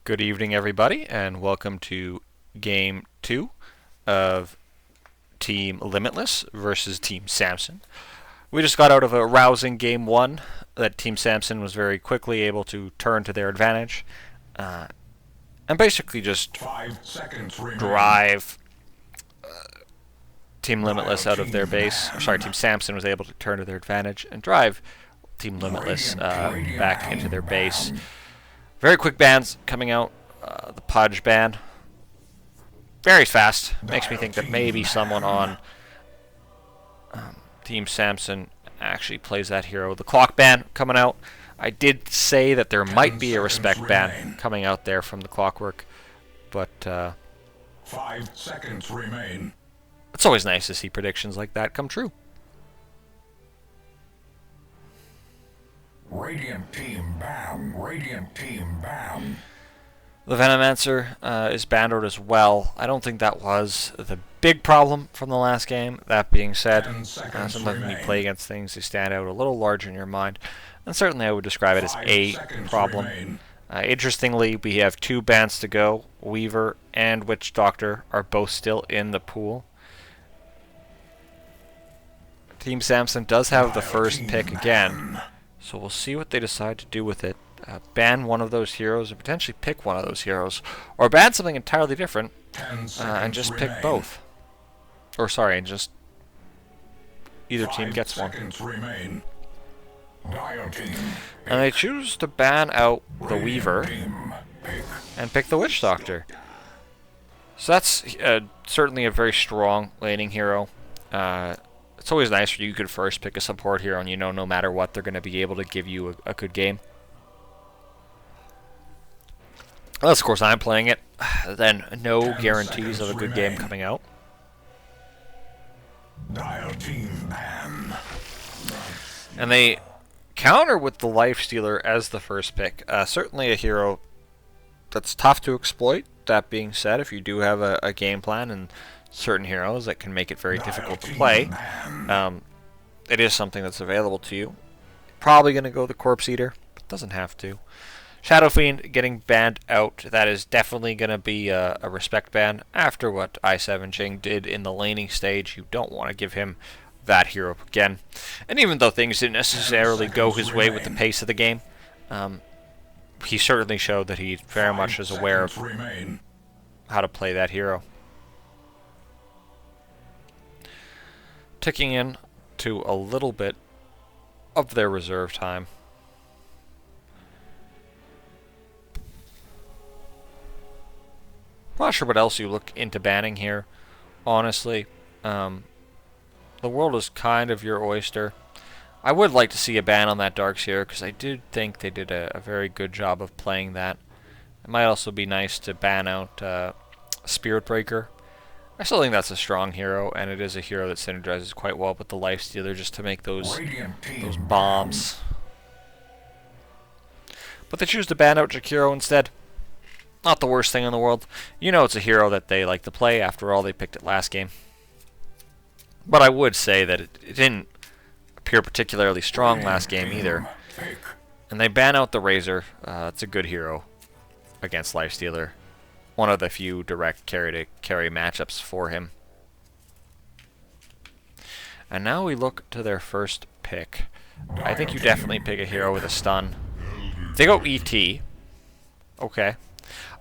Good evening, everybody, and welcome to Game 2 of Team Limitless versus Team Sampson. We just got out of a rousing Game 1 that Team Sampson was very quickly able to turn to their advantage and basically just 5 seconds drive Team Limitless out of their base. Team Sampson was able to turn to their advantage and drive Team Limitless back into their base. Very quick bans coming out. The Pudge ban. Very fast. Makes me think that maybe someone on Team Sampson actually plays that hero. The clock ban coming out. I did say that there might be a respect ban coming out there from the clockwork, but 5 seconds remain. it's always nice to see predictions like that come true. Radiant team ban. Radiant team ban. The Venomancer is banned out as well. I don't think that was the big problem from the last game. That being said, sometimes when you play against things, they stand out a little larger in your mind. And certainly I would describe it as a problem. Interestingly, we have 2 bans to go. Weaver and Witch Doctor are both still in the pool. Team Sampson does have the first pick again, so we'll see what they decide to do with it. Ban one of those heroes, or potentially pick one of those heroes, or ban something entirely different, and just pick both. Or sorry, and just either team gets one. And they choose to ban out the Weaver and pick the Witch Doctor. So that's certainly a very strong laning hero. It's always nice when you could first pick a support hero and you know no matter what they're going to be able to give you a good game. Unless, of course, I'm playing it, then no guarantees of a good game coming out. And they counter with the Lifestealer as the first pick. Certainly a hero that's tough to exploit. That being said, if you do have a game plan and certain heroes that can make it very difficult to play, it is something that's available to you. Probably going to go the Corpse Eater, but doesn't have to. Shadow Fiend getting banned out. That is definitely going to be a respect ban. After what i7 Jing did in the laning stage, you don't want to give him that hero again. And even though things didn't necessarily go his way with the pace of the game, he certainly showed that he very much is aware of how to play that hero. Ticking in to a little bit of their reserve time. I'm not sure what else you look into banning here, honestly. The world is kind of your oyster. I would like to see a ban on that Darkseer, because I did think they did a very good job of playing that. It might also be nice to ban out Spirit Breaker. I still think that's a strong hero, and it is a hero that synergizes quite well with the Lifestealer just to make those bombs. But they choose to ban out Jakiro instead. Not the worst thing in the world. You know it's a hero that they like to play. After all, they picked it last game. But I would say that it didn't appear particularly strong last game either. And they ban out the Razor. It's a good hero against Lifestealer. One of the few direct carry-to-carry matchups for him. And now we look to their first pick. I think you definitely pick a hero with a stun. They go ET. Okay.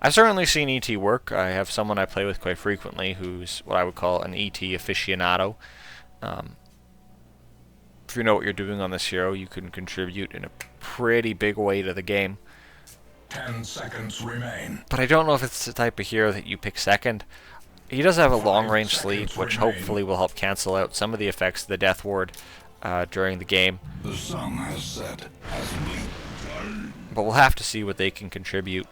I've certainly seen ET work. I have someone I play with quite frequently who's what I would call an ET aficionado. If you know what you're doing on this hero, you can contribute in a pretty big way to the game. 10 seconds remain. But I don't know if it's the type of hero that you pick second. He does have a long-range sleep, which hopefully will help cancel out some of the effects of the Death Ward during the game. The sun has set as we. But we'll have to see what they can contribute.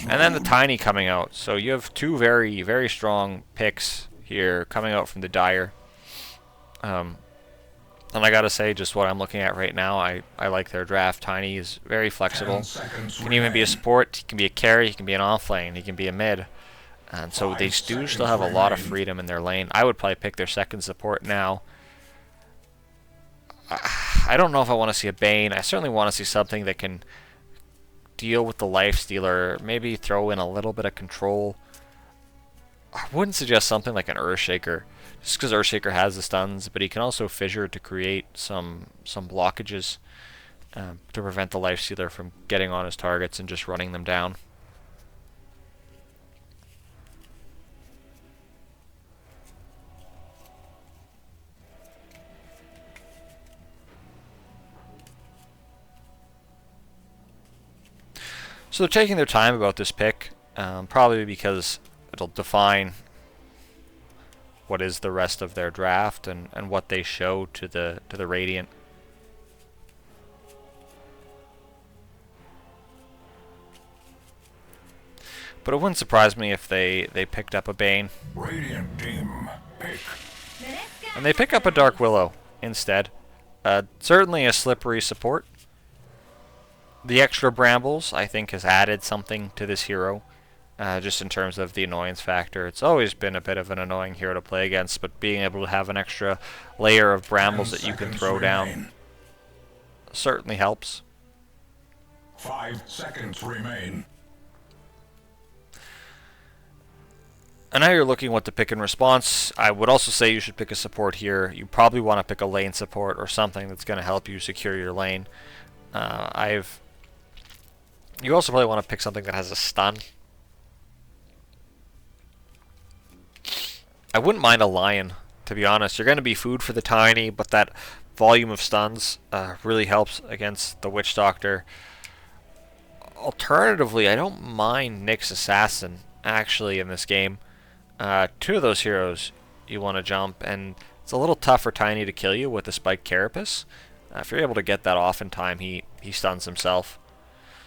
And then the Tiny coming out. So you have 2 very, very strong picks here coming out from the Dire. And I gotta say, just what I'm looking at right now, I like their draft. Tiny is very flexible. Can even be a support, he can be a carry, he can be an off-lane, he can be a mid. And so they do still have a lot of freedom in their lane. I would probably pick their second support now. I don't know if I want to see a Bane. I certainly want to see something that can deal with the life stealer, maybe throw in a little bit of control. I wouldn't suggest something like an Earthshaker, just because Earthshaker has the stuns, but he can also fissure to create some blockages to prevent the life stealer from getting on his targets and just running them down. So they're taking their time about this pick, probably because it'll define what is the rest of their draft and what they show to the Radiant. But it wouldn't surprise me if they picked up a Bane. Radiant team, pick. And they pick up a Dark Willow instead. Certainly a slippery support. The extra Brambles, I think, has added something to this hero, just in terms of the annoyance factor. It's always been a bit of an annoying hero to play against, but being able to have an extra layer of Brambles that you can throw down certainly helps. 5 seconds remain. And now you're looking what to pick in response. I would also say you should pick a support here. You probably want to pick a lane support or something that's going to help you secure your lane. You also probably want to pick something that has a stun. I wouldn't mind a Lion, to be honest. You're going to be food for the Tiny, but that volume of stuns really helps against the Witch Doctor. Alternatively, I don't mind Nyx's Assassin, actually, in this game. Two of those heroes you want to jump, and it's a little tough for Tiny to kill you with the Spiked Carapace. If you're able to get that off in time, he stuns himself.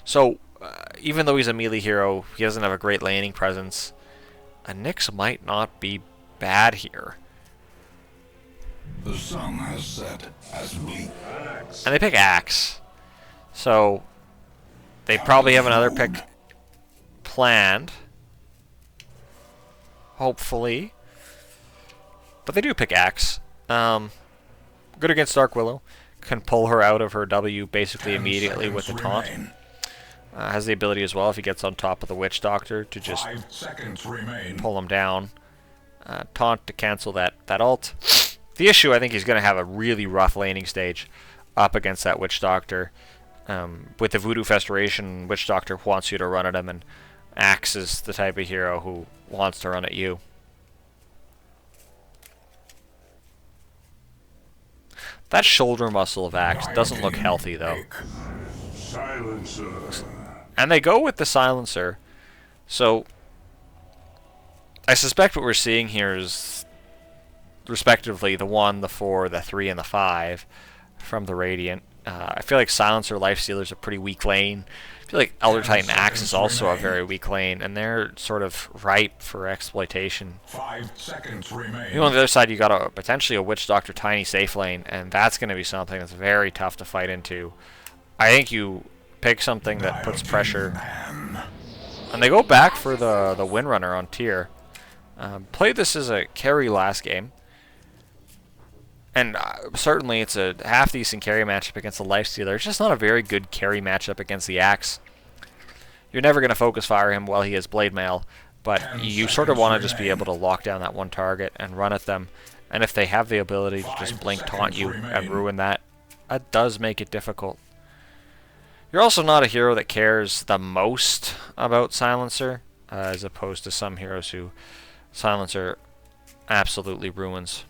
So, even though he's a melee hero, he doesn't have a great laning presence. Nyx might not be bad here. The sun has set as we. And they pick Axe. So, they probably have another pick planned. Hopefully. But they do pick Axe. Good against Dark Willow. Can pull her out of her W basically immediately with the taunt. Has the ability as well, if he gets on top of the Witch Doctor, to just pull him down. Taunt to cancel that ult. The issue, I think he's going to have a really rough laning stage up against that Witch Doctor. With the Voodoo Festration, Witch Doctor wants you to run at him, and Axe is the type of hero who wants to run at you. That shoulder muscle of Axe doesn't look healthy, though. Silencer. And they go with the Silencer. So, I suspect what we're seeing here is, respectively, the 1, the 4, the 3, and the 5 from the Radiant. I feel like Silencer Lifestealer is a pretty weak lane. I feel like Elder Titan Axe is also a very weak lane, and they're sort of ripe for exploitation. 5 seconds remain. You know, on the other side, you got potentially a Witch Doctor Tiny safe lane, and that's going to be something that's very tough to fight into. I think you pick something that puts pressure. And they go back for the Windrunner on tier. Played this as a carry last game. And certainly it's a half-decent carry matchup against the Lifestealer. It's just not a very good carry matchup against the Axe. You're never going to focus fire him while he has Blade Mail, but you sort of want to just be able to lock down that one target and run at them. And if they have the ability to just blink taunt you and ruin that, that does make it difficult. You're also not a hero that cares the most about Silencer, as opposed to some heroes who Silencer absolutely ruins.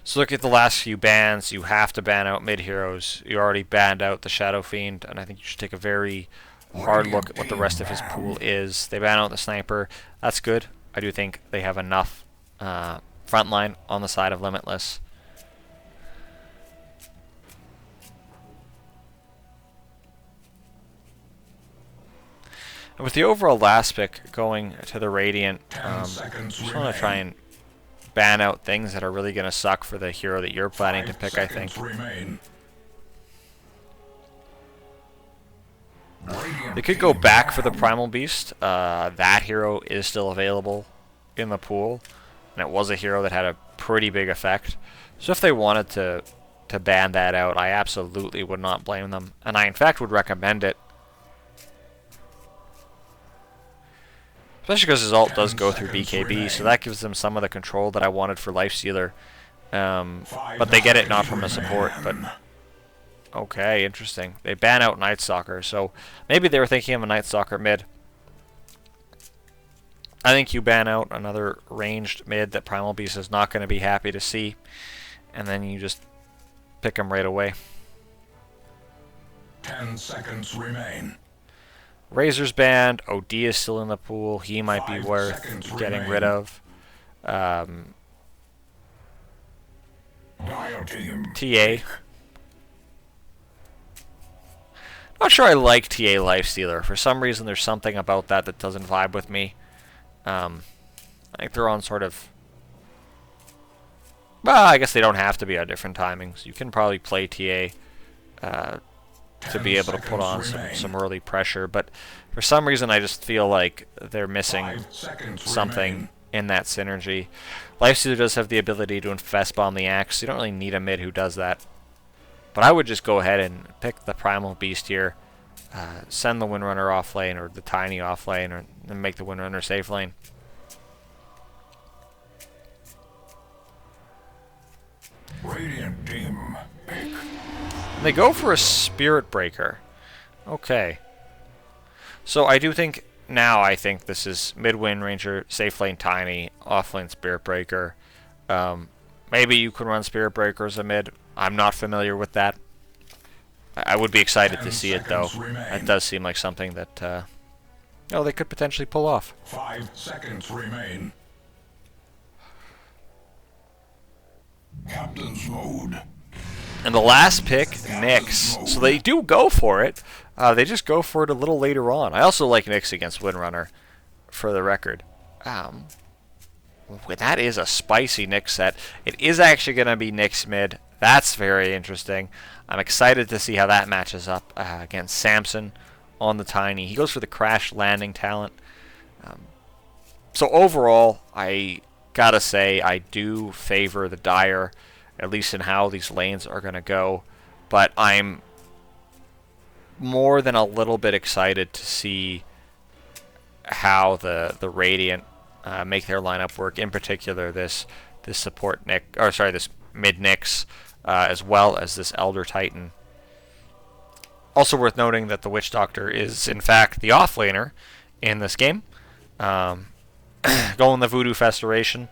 So look at the last few bans. You have to ban out mid-heroes. You already banned out the Shadow Fiend, and I think you should take a very hard look at what the rest of his pool is. They ban out the Sniper. That's good. I do think they have enough frontline on the side of Limitless. And with the overall last pick going to the Radiant, just want to try and ban out things that are really going to suck for the hero that you're planning to pick, I think. They could go back for the Primal Beast. That hero is still available in the pool, and it was a hero that had a pretty big effect. So if they wanted to to ban that out. I absolutely would not blame them, and I in fact would recommend it. Especially because his ult does go through BKB, so that gives them some of the control that I wanted for Lifestealer. But they get it not from a support. But okay, interesting. They ban out Night Stalker, so maybe they were thinking of a Night Stalker mid. I think you ban out another ranged mid that Primal Beast is not going to be happy to see, and then you just pick him right away. 10 seconds remain. Razor's banned. OD is still in the pool. He might be 5 worth seconds getting remain. rid of. Dire team. TA. Not sure I like TA Lifestealer. For some reason, there's something about that that doesn't vibe with me. I think they're on sort of... Well, I guess they don't have to be on different timings. You can probably play TA to be able to put on some early pressure, but for some reason I just feel like they're missing something in that synergy. Lifestealer does have the ability to infest bomb the axe. You don't really need a mid who does that. But I would just go ahead and pick the Primal Beast here, send the Windrunner off lane, or the Tiny off lane, and make the Windrunner safe lane. Radiant team. Pick. And they go for a Spirit Breaker. Okay. So I do think, now I think this is mid Wind Ranger, safe lane Tiny, off lane Spirit Breaker. Maybe you can run Spirit Breaker as a mid. I'm not familiar with that. I would be excited to see it, though. It does seem like something that they could potentially pull off. 5 seconds remain. Captain's mode. And the last pick, Nyx. So they do go for it. They just go for it a little later on. I also like Nyx against Windrunner, for the record. That is a spicy Nyx set. It is actually going to be Nyx mid. That's very interesting. I'm excited to see how that matches up against Sampson on the Tiny. He goes for the crash landing talent. So overall, I gotta say I do favor the Dire, at least in how these lanes are going to go. But I'm more than a little bit excited to see how the Radiant make their lineup work. In particular, this support Nyx, or sorry, this mid Nyx, as well as this Elder Titan. Also worth noting that the Witch Doctor is in fact the offlaner in this game. Going the Voodoo Festeration.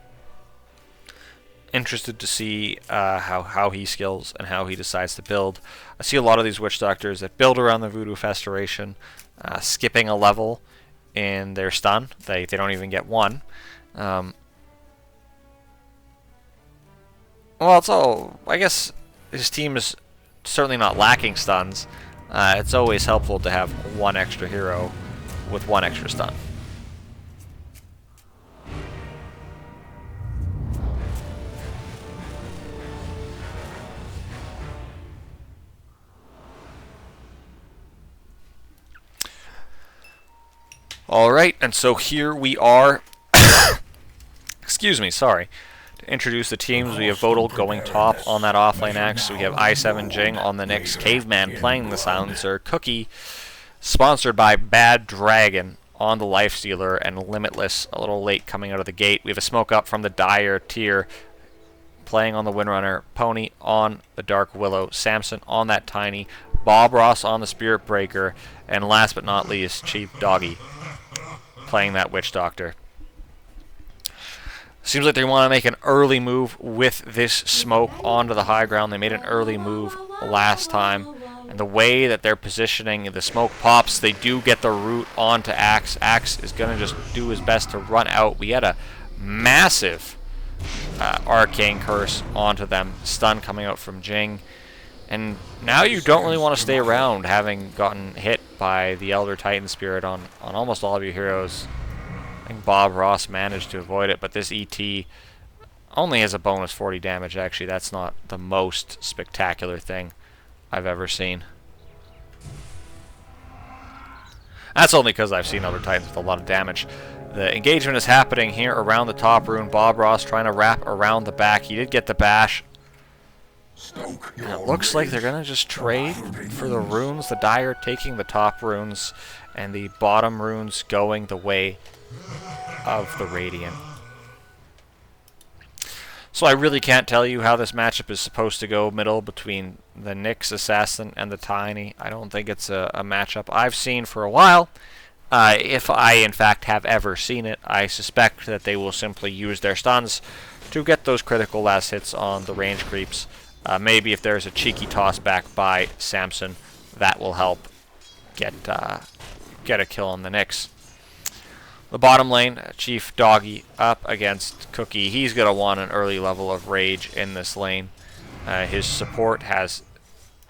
Interested to see how he skills and how he decides to build. I see a lot of these Witch Doctors that build around the Voodoo Festeration, skipping a level in their stun. They don't even get one. Well, it's all... I guess his team is certainly not lacking stuns. It's always helpful to have one extra hero with one extra stun. Alright, and so here we are. Excuse me, sorry. To introduce the teams, we have Vodal going top on that offlane axe. We have i7 Jing on the Nyx, Caveman playing the Silencer, Cookie, sponsored by Bad Dragon on the Lifestealer, and Limitless a little late coming out of the gate. We have a smoke up from the Dire tier playing on the Windrunner, Pony on the Dark Willow, Sampson on that Tiny, Bob Ross on the Spirit Breaker, and last but not least, Chief Doggy playing that Witch Doctor. Seems like they want to make an early move with this smoke onto the high ground. They made an early move last time, and the way that they're positioning, the smoke pops, they do get the root onto Axe. Axe is going to just do his best to run out. We had a massive Arcane Curse onto them, stun coming out from Jing, and now you don't really want to stay around having gotten hit by the Elder Titan Spirit on almost all of your heroes. I think Bob Ross managed to avoid it, but this ET only has a bonus 40 damage. Actually, that's not the most spectacular thing I've ever seen. That's only because I've seen other Titans with a lot of damage. The engagement is happening here around the top rune. Bob Ross trying to wrap around the back. He did get the bash. Stoke And your it looks like they're rage. going to just The trade battle for the begins. runes. The Dire taking the top runes, and the bottom runes going the way of the Radiant. So I really can't tell you how this matchup is supposed to go middle between the Nyx Assassin and the Tiny. I don't think it's a matchup I've seen for a while. If I, in fact, have ever seen it, I suspect that they will simply use their stuns to get those critical last hits on the range creeps. Maybe if there's a cheeky toss back by Sampson, that will help get a kill on the Nyx. The bottom lane, Chief Doggy up against Cookie. He's going to want an early level of rage in this lane. His support has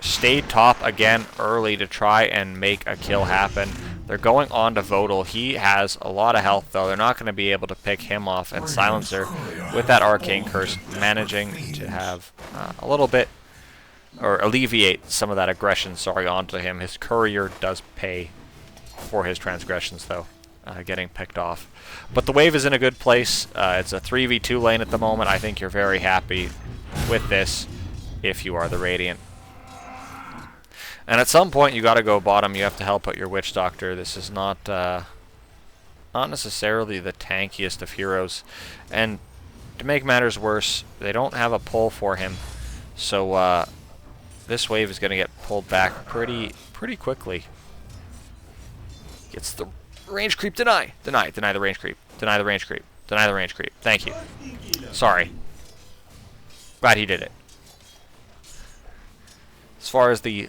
stayed top again early to try and make a kill happen. They're going on to Vodal. He has a lot of health, though. They're not going to be able to pick him off. And Silencer, with that Arcane Curse, managing to have a little bit, or alleviate some of that aggression, onto him. His Courier does pay for his transgressions, though. Getting picked off. But the wave is in a good place. It's a 3v2 lane at the moment. I think you're very happy with this if you are the Radiant. And at some point you got to go bottom. You have to help out your Witch Doctor. This is not necessarily the tankiest of heroes. And to make matters worse, they don't have a pull for him. So this wave is going to get pulled back pretty quickly. Gets the range creep, deny the range creep, deny the range creep, deny the range creep. Thank you. Sorry. Glad he did it. As far as the...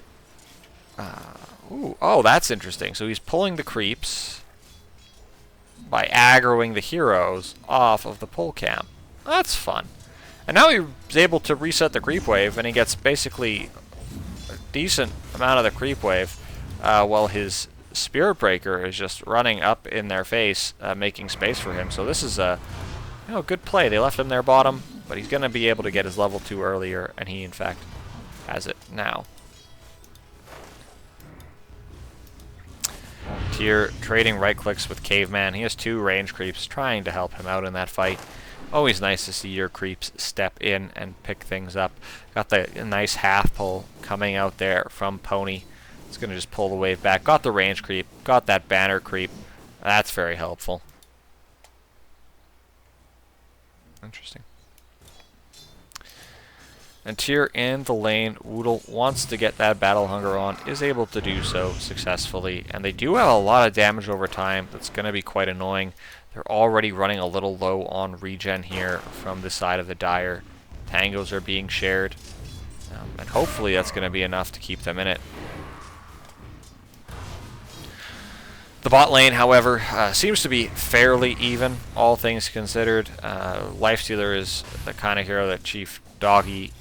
oh, that's interesting. So he's pulling the creeps by aggroing the heroes off of the pull camp. That's fun. And now he's able to reset the creep wave, and he gets basically a decent amount of the creep wave, while his Spirit Breaker is just running up in their face, making space for him. So this is a good play. They left him there bottom, but he's going to be able to get his level 2 earlier, and he, in fact, has it now. Tyr trading right clicks with Caveman. He has 2 range creeps trying to help him out in that fight. Always nice to see your creeps step in and pick things up. Got the nice half pull coming out there from Pony. It's going to just pull the wave back. Got the range creep. Got that banner creep. That's very helpful. Interesting. And Tyr in the lane, Woodle wants to get that Battle Hunger on, is able to do so successfully. And they do have a lot of damage over time. That's going to be quite annoying. They're already running a little low on regen here from the side of the Dire. Tangos are being shared. And hopefully that's going to be enough to keep them in it. The bot lane, however, seems to be fairly even, all things considered. Lifestealer is the kind of hero that Chief Doggy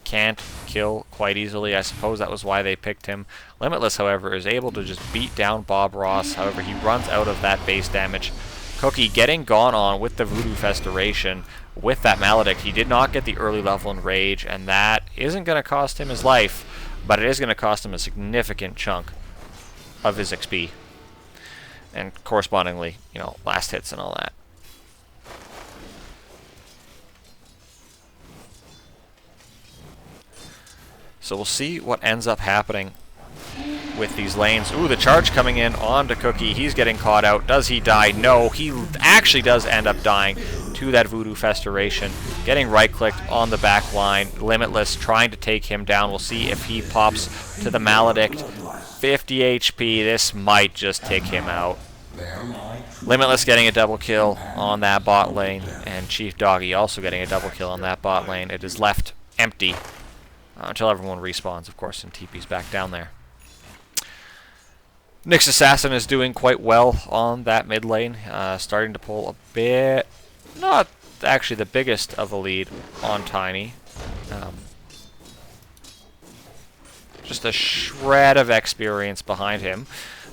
can't kill quite easily. I suppose that was why they picked him. Limitless, however, is able to just beat down Bob Ross. However, he runs out of that base damage. Cookie getting gone on with the Voodoo Festeration with that Maledict. He did not get the early level in Rage, and that isn't going to cost him his life, but it is going to cost him a significant chunk of his XP. And correspondingly, last hits and all that. So we'll see what ends up happening with these lanes. Ooh, the charge coming in onto Cookie. He's getting caught out. Does he die? No, he actually does end up dying to that Voodoo Festeration. Getting right-clicked on the back line. Limitless trying to take him down. We'll see if he pops to the Maledict. 50 HP. This might just take him out. Limitless getting a double kill on that bot lane, and Chief Doggy also getting a double kill on that bot lane. It is left empty until everyone respawns, of course, and TP's back down there. Nyx Assassin is doing quite well on that mid lane, starting to pull a bit, not actually the biggest of the lead on Tiny. Just a shred of experience behind him,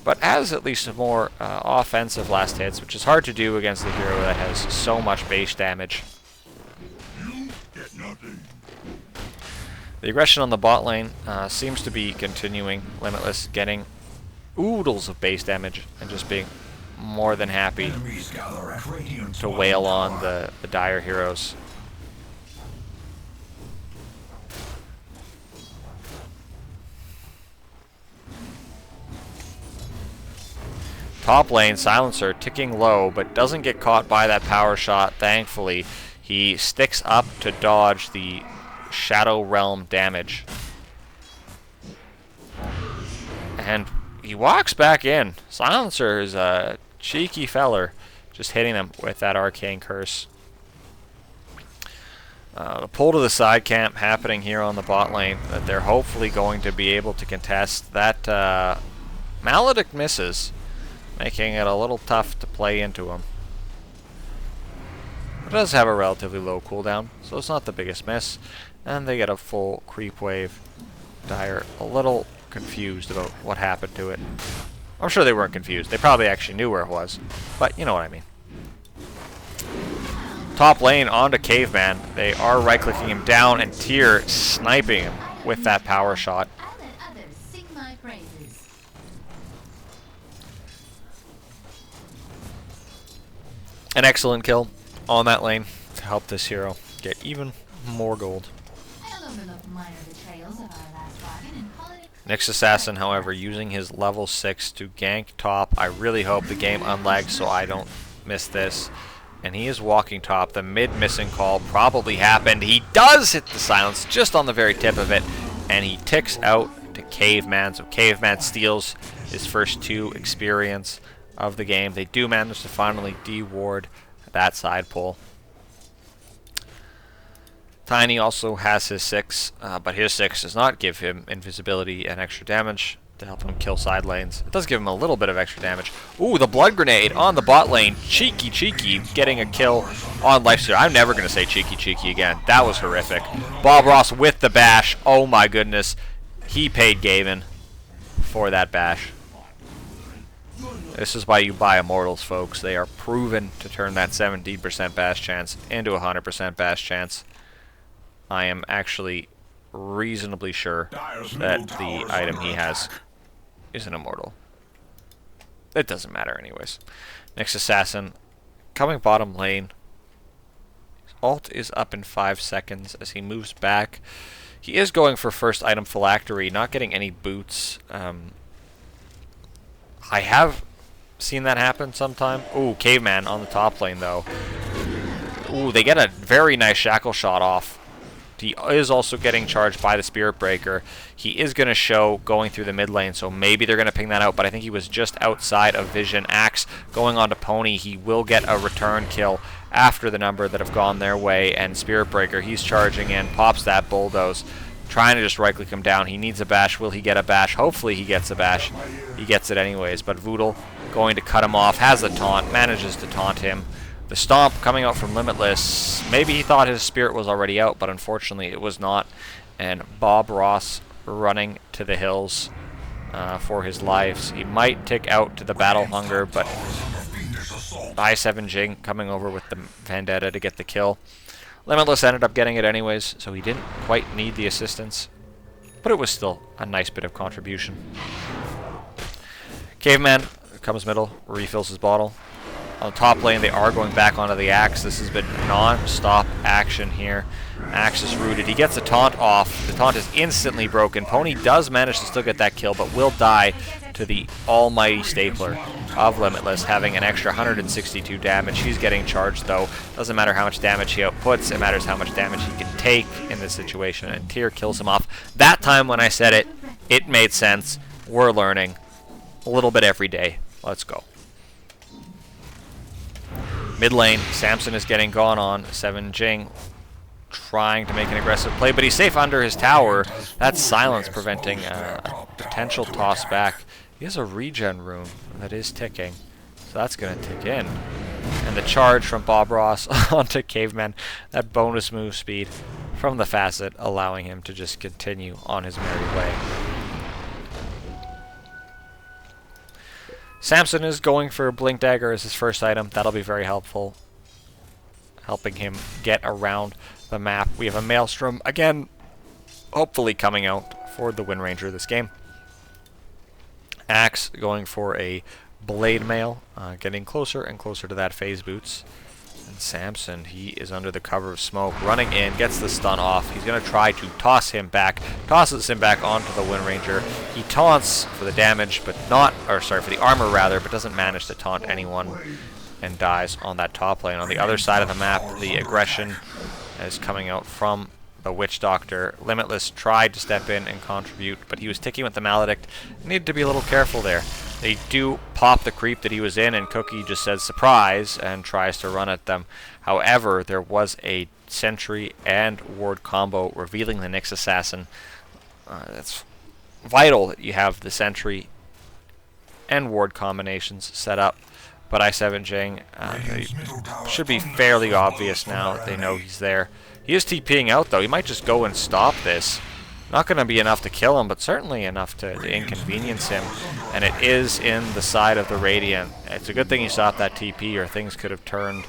but has at least more offensive last hits, which is hard to do against the hero that has so much base damage. The aggression on the bot lane seems to be continuing. Limitless getting oodles of base damage and just being more than happy to wail on the Dire heroes. Top lane, Silencer ticking low, but doesn't get caught by that power shot, thankfully. He sticks up to dodge the Shadow Realm damage. And he walks back in. Silencer is a cheeky feller, just hitting them with that Arcane Curse. The pull to the side camp happening here on the bot lane that they're hopefully going to be able to contest. That Maledict misses, making it a little tough to play into him. It does have a relatively low cooldown, so it's not the biggest miss. And they get a full creep wave. Dire a little confused about what happened to it. I'm sure they weren't confused. They probably actually knew where it was. But you know what I mean. Top lane onto Caveman. They are right-clicking him down, and Tyr sniping him with that power shot. An excellent kill on that lane to help this hero get even more gold. Nyx Assassin, however, using his level 6 to gank top. I really hope the game unlags so I don't miss this. And he is walking top. The mid missing call probably happened. He does hit the silence just on the very tip of it. And he ticks out to Caveman. So Caveman steals his first 2 experience of the game. They do manage to finally de-ward that side pull. Tiny also has his 6, but his 6 does not give him invisibility and extra damage to help him kill side lanes. It does give him a little bit of extra damage. Ooh, the blood grenade on the bot lane. Cheeky, getting a kill on Lifesteal. I'm never going to say cheeky again. That was horrific. Bob Ross with the bash. Oh my goodness. He paid Gavin for that bash. This is why you buy Immortals, folks. They are proven to turn that 17% bash chance into a 100% bash chance. I am actually reasonably sure that the item he has is an Immortal. It doesn't matter anyways. Nyx Assassin coming bottom lane. His ult is up in 5 seconds as he moves back. He is going for first item phylactery, not getting any boots. I have seen that happen sometime. Ooh, Caveman on the top lane though. Ooh, they get a very nice shackle shot off. He is also getting charged by the Spirit Breaker. He is going to show going through the mid lane, so maybe they're going to ping that out, but I think he was just outside of vision. Axe going on to Pony. He will get a return kill after the number that have gone their way, and Spirit Breaker, he's charging in, pops that bulldoze, trying to just right-click him down. He needs a bash. Will he get a bash? Hopefully he gets a bash. He gets it anyways, but Voodoo going to cut him off, has the taunt, manages to taunt him. The stomp coming out from Limitless. Maybe he thought his spirit was already out, but unfortunately it was not. And Bob Ross running to the hills for his lives. He might tick out to the Battle Hunger, but I7 Jing coming over with the Vendetta to get the kill. Limitless ended up getting it anyways, so he didn't quite need the assistance. But it was still a nice bit of contribution. Caveman comes middle, refills his bottle. On the top lane, they are going back onto the Axe. This has been non-stop action here. Axe is rooted. He gets the taunt off. The taunt is instantly broken. Pony does manage to still get that kill, but will die to the almighty stapler of Limitless, having an extra 162 damage. He's getting charged, though. Doesn't matter how much damage he outputs. It matters how much damage he can take in this situation, and Tyr kills him off. That time when I said it, it made sense. We're learning a little bit every day. Let's go. Mid lane, Sampson is getting gone on. 7 Jing trying to make an aggressive play, but he's safe under his tower. That's silence preventing a potential toss back. He has a regen rune that is ticking, so that's going to tick in. And the charge from Bob Ross onto Caveman, that bonus move speed from the facet, allowing him to just continue on his merry way. Sampson is going for Blink Dagger as his first item. That'll be very helpful, helping him get around the map. We have a Maelstrom, again, hopefully coming out for the Wind Ranger this game. Axe going for a Blade Mail, getting closer and closer to that Phase Boots. And Sampson, he is under the cover of smoke, running in, gets the stun off. He's going to try to toss him back, tosses him back onto the Wind Ranger. He taunts for the damage, but not, or sorry, for the armor rather, but doesn't manage to taunt anyone and dies on that top lane. On the other side of the map, the aggression is coming out from the Witch Doctor. Limitless tried to step in and contribute, but he was ticking with the Maledict. Needed to be a little careful there. They do pop the creep that he was in, and Cookie just says surprise and tries to run at them. However, there was a Sentry and Ward combo revealing the Nyx Assassin. It's vital that you have the Sentry and Ward combinations set up. But i7 Jing should be fairly obvious now. They know he's there. He is TPing out, though. He might just go and stop this. Not going to be enough to kill him, but certainly enough to inconvenience him. And it is in the side of the Radiant. It's a good thing he stopped that TP, or things could have turned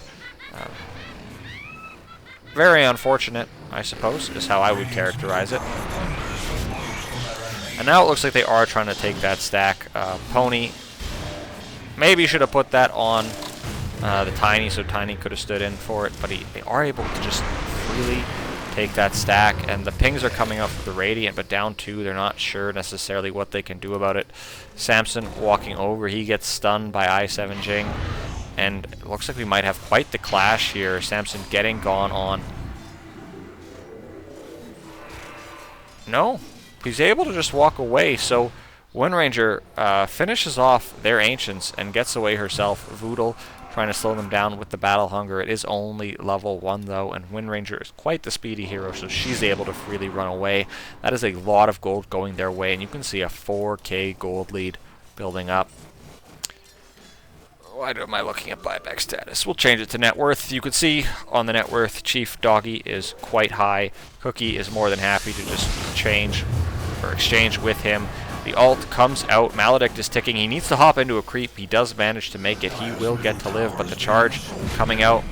very unfortunate, I suppose, is how I would characterize it. And now it looks like they are trying to take that stack. Pony maybe should have put that on the Tiny, so Tiny could have stood in for it, but they are able to just freely take that stack, and the pings are coming up for the Radiant, but down 2, they're not sure necessarily what they can do about it. Sampson walking over, he gets stunned by i7 Jing, and it looks like we might have quite the clash here. Sampson getting gone on. No, he's able to just walk away, so Wind Ranger finishes off their Ancients and gets away herself. Voodoo trying to slow them down with the Battle Hunger. It is only level 1 though, and Wind Ranger is quite the speedy hero, so she's able to freely run away. That is a lot of gold going their way, and you can see a 4k gold lead building up. Why am I looking at buyback status? We'll change it to net worth. You can see on the net worth, Chief Doggy is quite high. Cookie is more than happy to just change or exchange with him. The ult comes out. Maledict is ticking. He needs to hop into a creep. He does manage to make it. He will get to live, but the charge coming out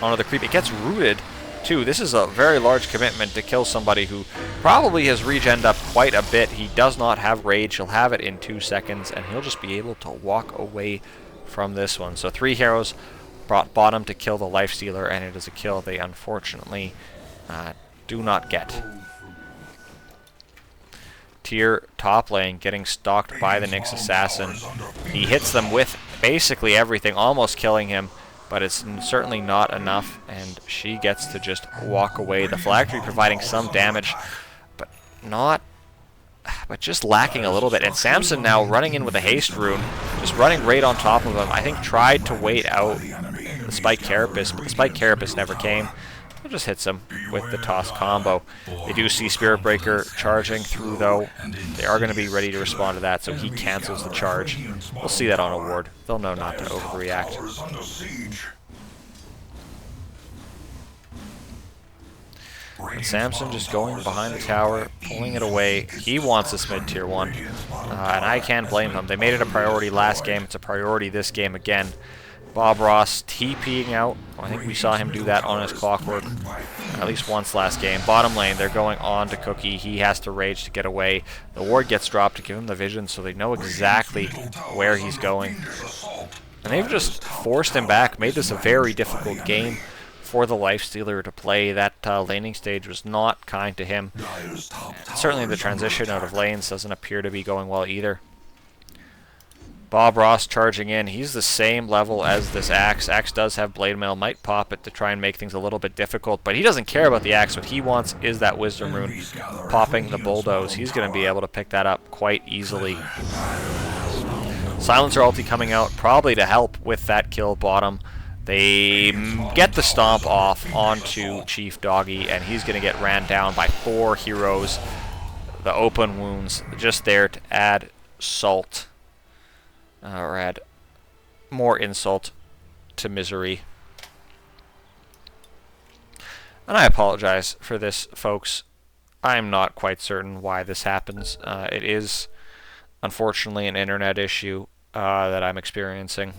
onto the creep. It gets rooted, too. This is a very large commitment to kill somebody who probably has regened up quite a bit. He does not have rage. He'll have it in 2 seconds, and he'll just be able to walk away from this one. So 3 heroes brought bottom to kill the Lifestealer, and it is a kill they unfortunately do not get. Tier top lane getting stalked by the Nyx Assassin. He hits them with basically everything, almost killing him, but it's certainly not enough, and she gets to just walk away. The Flag Tree providing some damage, but just lacking a little bit. And Sampson now running in with a haste rune, just running right on top of him. I think tried to wait out the Spike Carapace, but the Spike Carapace never came. It just hits him with the toss combo. They do see Spirit Breaker charging through, though. They are going to be ready to respond to that, so he cancels the charge. We'll see that on a ward. They'll know not to overreact. And Sampson just going behind the tower, pulling it away. He wants this mid-tier 1, and I can't blame him. They made it a priority last game. It's a priority this game again. Bob Ross TPing out. I think we saw him do that on his Clockwork at least once last game. Bottom lane, they're going on to Cookie. He has to rage to get away. The ward gets dropped to give him the vision, so they know exactly where he's going. And they've just forced him back, made this a very difficult game for the Lifestealer to play. That laning stage was not kind to him. Certainly the transition out of lanes doesn't appear to be going well either. Bob Ross charging in. He's the same level as this Axe. Axe does have Blade Mail, might pop it to try and make things a little bit difficult, but he doesn't care about the Axe. What he wants is that Wisdom Rune popping the Bulldoze. He's going to be able to pick that up quite easily. Silencer ulti coming out, probably to help with that kill bottom. They get the stomp off onto Chief Doggy, and he's going to get ran down by 4 heroes. The open wounds just there to add salt. Or add more insult to misery. And I apologize for this, folks. I'm not quite certain why this happens. It is, unfortunately, an internet issue that I'm experiencing.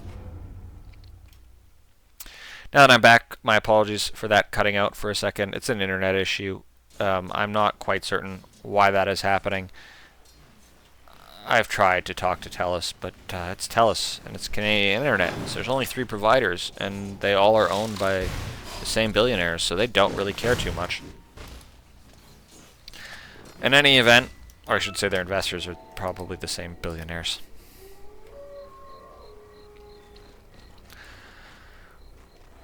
Now that I'm back, my apologies for that cutting out for a second. It's an internet issue. I'm not quite certain why that is happening. I've tried to talk to TELUS, but it's TELUS and it's Canadian internet. So there's only 3 providers, and they all are owned by the same billionaires, so they don't really care too much. In any event, or I should say their investors are probably the same billionaires.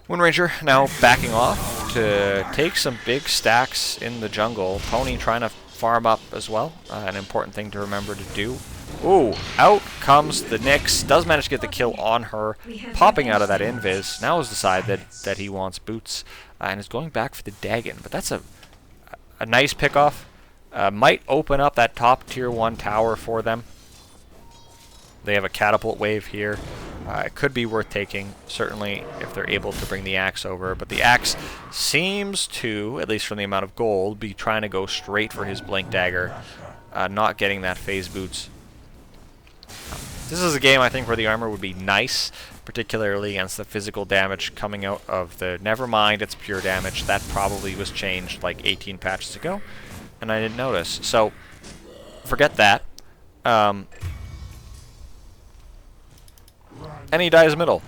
Windranger now backing off to take some big stacks in the jungle. Pony trying to farm up as well. An important thing to remember to do. Ooh, out comes the Nyx. Does manage to get the kill on her. Popping out of that invis. Now has decided that he wants boots. And is going back for the Dagon. But that's a nice pickoff. Might open up that top tier 1 tower for them. They have a catapult wave here. It could be worth taking, certainly if they're able to bring the axe over. But the axe seems to, at least from the amount of gold, be trying to go straight for his blink dagger, not getting that phase boots. This is a game, I think, where the armor would be nice, particularly against the physical damage coming out of the... Never mind, it's pure damage. That probably was changed like 18 patches ago, and I didn't notice. So, forget that. And he dies middle.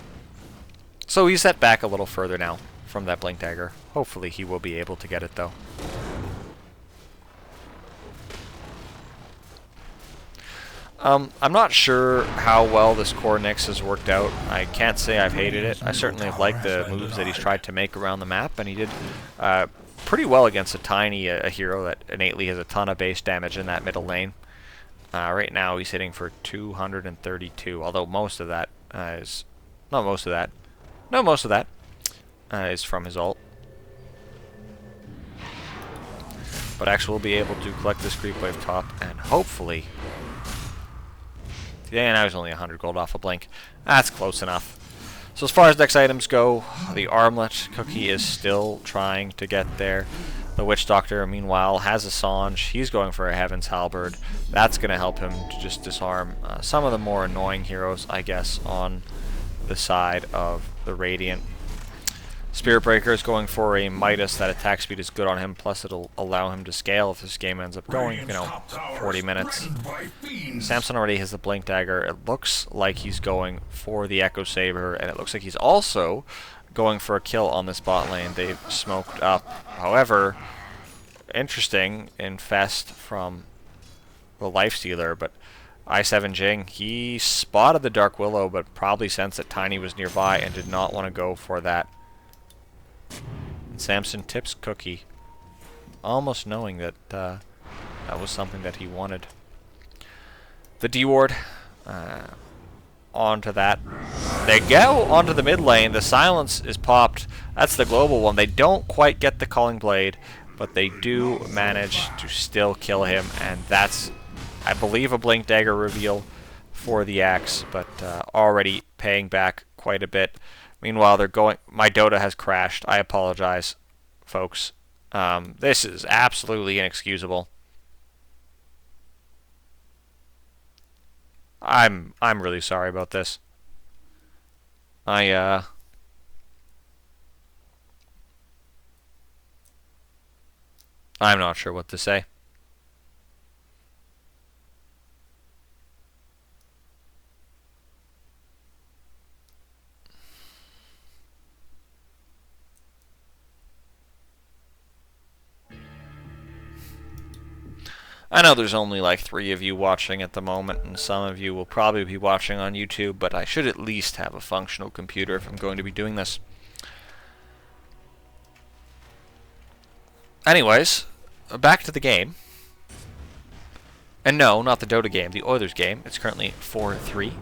So he's set back a little further now from that blink dagger. Hopefully he will be able to get it, though. I'm not sure how well this core Nyx has worked out. I can't say I've hated it. I certainly have liked the moves that he's tried to make around the map, and he did pretty well against a hero that innately has a ton of base damage in that middle lane. Right now he's hitting for 232, although most of that is... Not most of that. No, most of that is from his ult. But actually we'll be able to collect this creep wave top and hopefully... Yeah, now he's only 100 gold off a blink. That's close enough. So as far as next items go, the armlet cookie is still trying to get there. The Witch Doctor, meanwhile, has a Sange. He's going for a Heaven's Halberd. That's going to help him to just disarm some of the more annoying heroes, I guess, on the side of the Radiant. Spirit Breaker is going for a Midas. That attack speed is good on him, plus it'll allow him to scale if this game ends up going, 40 minutes. Sampson already has the Blink Dagger. It looks like he's going for the Echo Saber, and it looks like he's also going for a kill on this bot lane. They've smoked up. However, interesting, infest from the Lifestealer, but I7 Jing, he spotted the Dark Willow, but probably sensed that Tiny was nearby and did not want to go for that. And Sampson tips Cookie, almost knowing that that was something that he wanted. The D-Ward, onto that. They go onto the mid lane. The silence is popped. That's the global one. They don't quite get the Calling Blade, but they do manage to still kill him, and that's, I believe, a Blink Dagger reveal for the axe, but already paying back quite a bit. Meanwhile, they're going... My Dota has crashed. I apologize, folks. This is absolutely inexcusable. I'm really sorry about this. I'm not sure what to say. I know there's only like 3 of you watching at the moment, and some of you will probably be watching on YouTube, but I should at least have a functional computer if I'm going to be doing this. Anyways, back to the game. And no, not the Dota game, the Oilers game. It's currently 4-3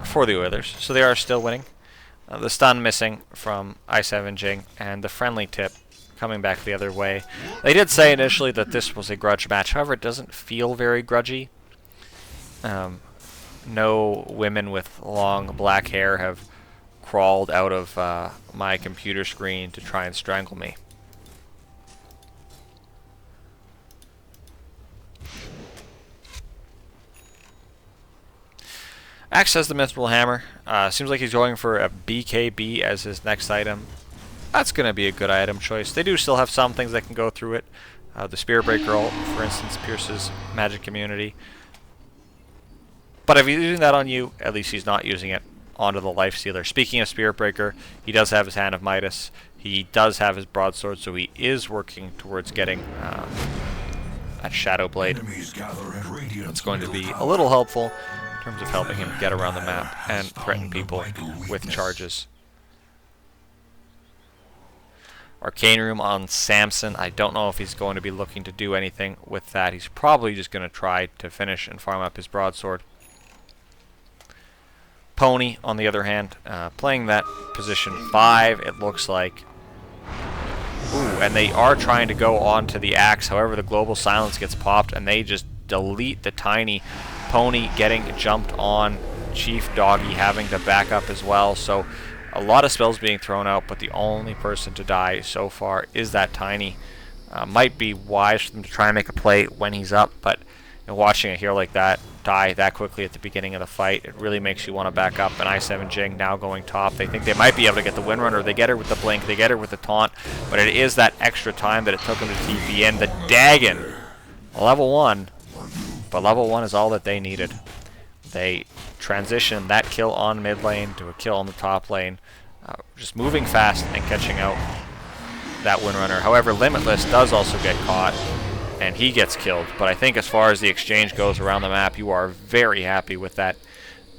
for the Oilers, so they are still winning. The stun missing from I7 Jing, and the friendly tip coming back the other way. They did say initially that this was a grudge match, however it doesn't feel very grudgy. No women with long black hair have crawled out of my computer screen to try and strangle me. Axe has the Mythril Hammer. Seems like he's going for a BKB as his next item. That's going to be a good item choice. They do still have some things that can go through it. The Spirit Breaker, for instance, pierces magic immunity. But if he's using that on you, at least he's not using it onto the Lifestealer. Speaking of Spirit Breaker, he does have his Hand of Midas. He does have his Broadsword, so he is working towards getting that Shadow Blade. It's going to be a little helpful in terms of helping him get around the map and threaten people with charges. Arcane Room on Sampson. I don't know if he's going to be looking to do anything with that. He's probably just going to try to finish and farm up his Broadsword. Pony, on the other hand, playing that position 5, it looks like. Ooh, and they are trying to go on to the Axe. However, the Global Silence gets popped, and they just delete the tiny Pony getting jumped on. Chief Doggy having to back up as well. So a lot of spells being thrown out, but the only person to die so far is that Tiny. Might be wise for them to try and make a play when he's up, but watching a hero like that die that quickly at the beginning of the fight, it really makes you want to back up. And i7 Jing now going top. They think they might be able to get the Windrunner. They get her with the Blink, they get her with the Taunt, but it is that extra time that it took them to TP in. The Dagon, level 1, but level 1 is all that they needed. They transition that kill on mid lane to a kill on the top lane, just moving fast and catching out that Windrunner. However, Limitless does also get caught, and he gets killed. But I think as far as the exchange goes around the map, you are very happy with that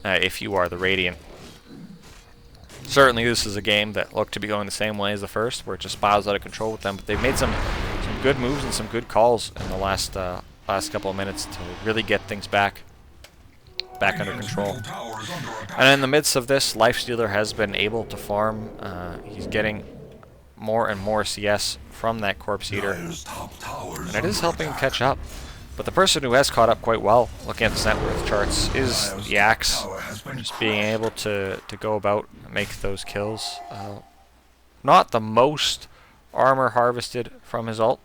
if you are the Radiant. Certainly this is a game that looked to be going the same way as the first, where it just spirals out of control with them, but they've made some good moves and some good calls in the last couple of minutes to really get things back under control. And in the midst of this, Lifestealer has been able to farm. He's getting more and more CS from that Corpse Eater, and it is helping him catch up. But the person who has caught up quite well, looking at the net worth charts, is the Axe. Just being able to go about and make those kills. Not the most armor harvested from his ult,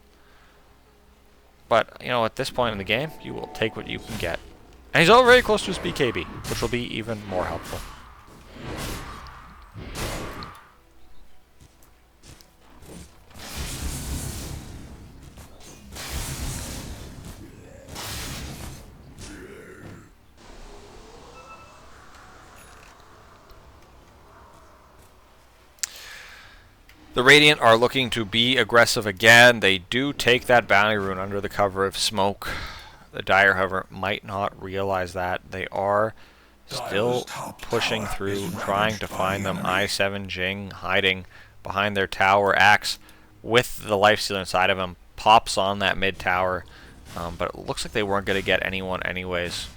but at this point in the game, you will take what you can get. And he's all very close to his BKB, which will be even more helpful. The Radiant are looking to be aggressive again. They do take that bounty rune under the cover of smoke. The Dire, however, might not realize that. They are still pushing through, trying to find them. i7 Jing hiding behind their tower. Axe with the Lifestealer inside of him pops on that mid tower, but it looks like they weren't going to get anyone anyways.